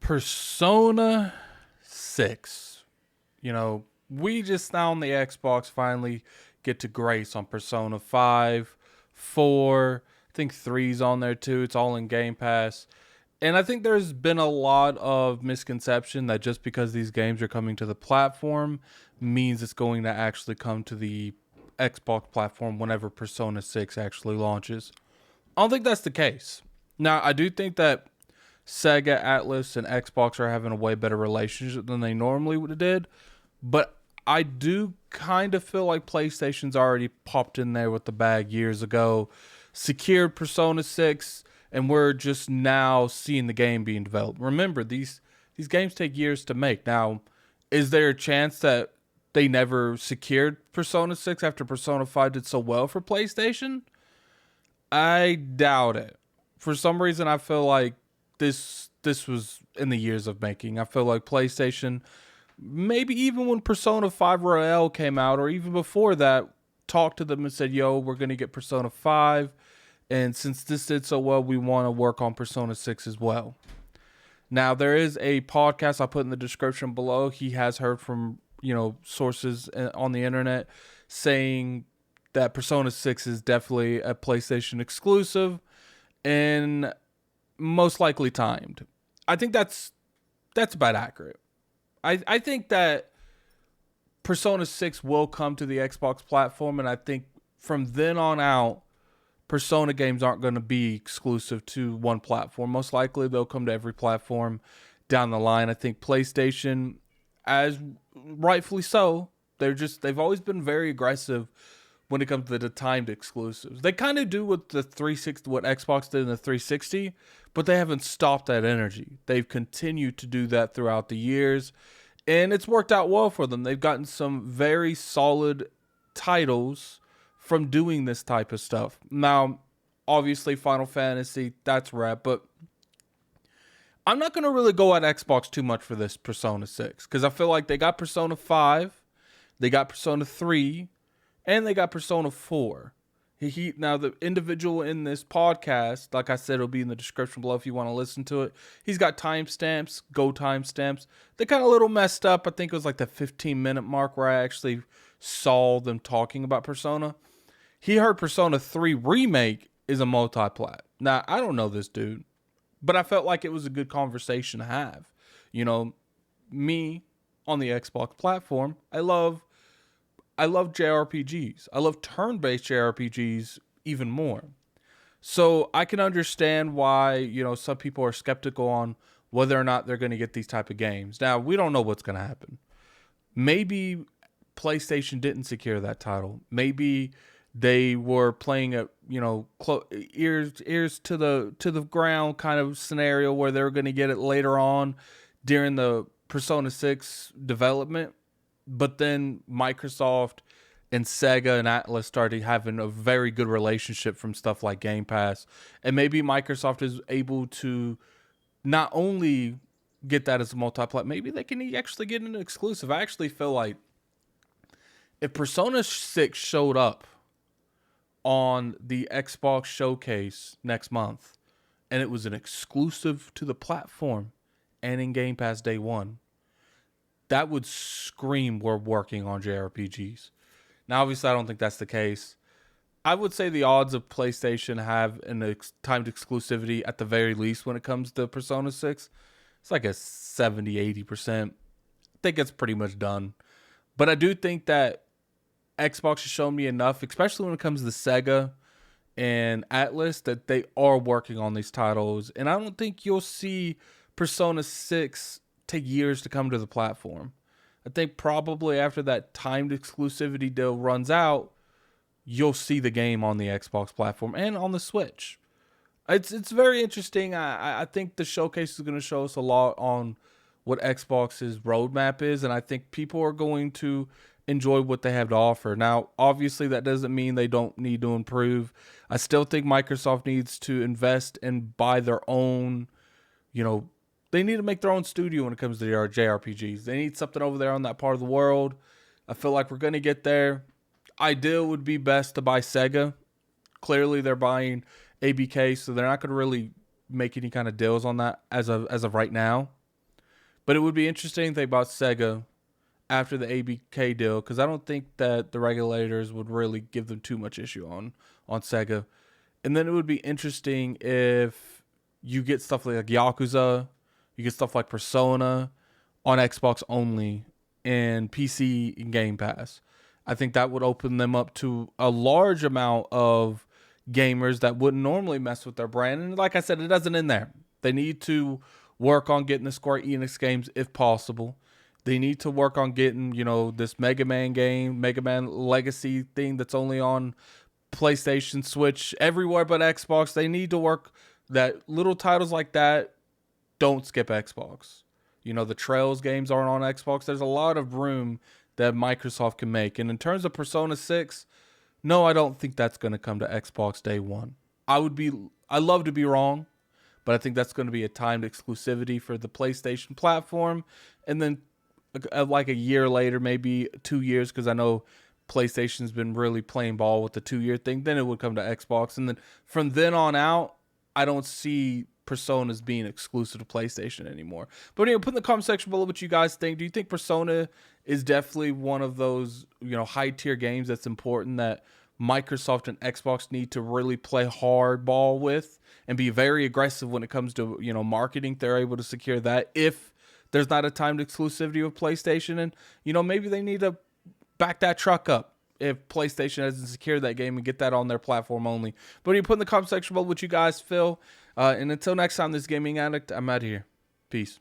Persona 6. We just now on the Xbox finally get to grace on Persona 5, 4, I think 3's on there too. It's all in Game Pass. And I think there's been a lot of misconception that just because these games are coming to the platform means it's going to actually come to the Xbox platform whenever Persona 6 actually launches. I don't think that's the case. Now, I do think that Sega, Atlus, and Xbox are having a way better relationship than they normally would have did. But I do kind of feel like PlayStation's already popped in there with the bag years ago, secured Persona 6, and we're just now seeing the game being developed. Remember, these games take years to make. Now, is there a chance that they never secured Persona 6 after Persona 5 did so well for PlayStation? I doubt it. For some reason, I feel like this was in the years of making. I feel like PlayStation, maybe even when Persona 5 Royale came out, or even before that, talked to them and said, yo, we're going to get Persona 5. And since this did so well, we want to work on Persona 6 as well. Now, there is a podcast I'll put in the description below. He has heard from, sources on the internet saying that Persona 6 is definitely a PlayStation exclusive and most likely timed. I think that's about accurate. I think that Persona 6 will come to the Xbox platform, and I think from then on out, Persona games aren't going to be exclusive to one platform. Most likely they'll come to every platform down the line. I think PlayStation, as rightfully so, they've always been very aggressive when it comes to the timed exclusives. They kind of do what what Xbox did in the 360, but they haven't stopped that energy. They've continued to do that throughout the years, and it's worked out well for them. They've gotten some very solid titles from doing this type of stuff. Now, obviously, Final Fantasy, that's rap, but I'm not going to really go at Xbox too much for this Persona 6, because I feel like they got Persona 5, they got Persona 3, and they got Persona 4. Now, the individual in this podcast, like I said, it'll be in the description below if you want to listen to it. He's got timestamps, go timestamps. They kind of a little messed up. I think it was like the 15-minute mark where I actually saw them talking about Persona. He heard Persona 3 Remake is a multi-plat. Now, I don't know this dude, but I felt like it was a good conversation to have. Me on the Xbox platform, I love JRPGs. I love turn-based JRPGs even more. So I can understand why, some people are skeptical on whether or not they're going to get these type of games. Now, we don't know what's going to happen. Maybe PlayStation didn't secure that title. Maybe they were playing a, ears to the ground kind of scenario where they're going to get it later on during the Persona 6 development. But then Microsoft and Sega and Atlus started having a very good relationship from stuff like Game Pass. And maybe Microsoft is able to not only get that as a multi-plat, maybe they can actually get an exclusive. I actually feel like if Persona 6 showed up on the Xbox showcase next month and it was an exclusive to the platform and in Game Pass day one, that would scream we're working on JRPGs. Now, obviously, I don't think that's the case. I would say the odds of PlayStation have an timed exclusivity at the very least when it comes to Persona 6, it's like a 70, 80%. I think it's pretty much done. But I do think that Xbox has shown me enough, especially when it comes to Sega and Atlus, that they are working on these titles. And I don't think you'll see Persona 6 take years to come to the platform. I think probably after that timed exclusivity deal runs out, you'll see the game on the Xbox platform and on the Switch. It's very interesting. I think the showcase is going to show us a lot on what Xbox's roadmap is, and I think people are going to enjoy what they have to offer. Now, obviously, that doesn't mean they don't need to improve. I still think Microsoft needs to invest and buy their own, they need to make their own studio when it comes to their JRPGs. They need something over there on that part of the world. I feel like we're going to get there. Ideal would be best to buy Sega. Clearly, they're buying ABK, so they're not going to really make any kind of deals on that as of right now. But it would be interesting if they bought Sega after the ABK deal, because I don't think that the regulators would really give them too much issue on Sega. And then it would be interesting if you get stuff like Yakuza, you get stuff like Persona on Xbox only and PC and Game Pass. I think that would open them up to a large amount of gamers that wouldn't normally mess with their brand. And like I said, it doesn't end there. They need to work on getting the Square Enix games if possible. They need to work on getting, this Mega Man game, Mega Man Legacy thing that's only on PlayStation, Switch, everywhere but Xbox. They need to work that little titles like that don't skip Xbox. The Trails games aren't on Xbox. There's a lot of room that Microsoft can make. And in terms of Persona 6, no, I don't think that's going to come to Xbox day one. I love to be wrong, but I think that's going to be a timed exclusivity for the PlayStation platform. And then like a year later, maybe 2 years, because I know PlayStation's been really playing ball with the 2-year thing, then it would come to Xbox. And then from then on out, I don't see Personas being exclusive to PlayStation anymore. But put in the comment section below what you guys think. Do you think Persona is definitely one of those, high tier games that's important that Microsoft and Xbox need to really play hardball with and be very aggressive when it comes to, marketing? They're able to secure that if there's not a timed exclusivity with PlayStation. And, maybe they need to back that truck up if PlayStation hasn't secured that game and get that on their platform only. But you put in the comment section below what you guys feel. And until next time, this Gaming Addict, I'm out of here. Peace.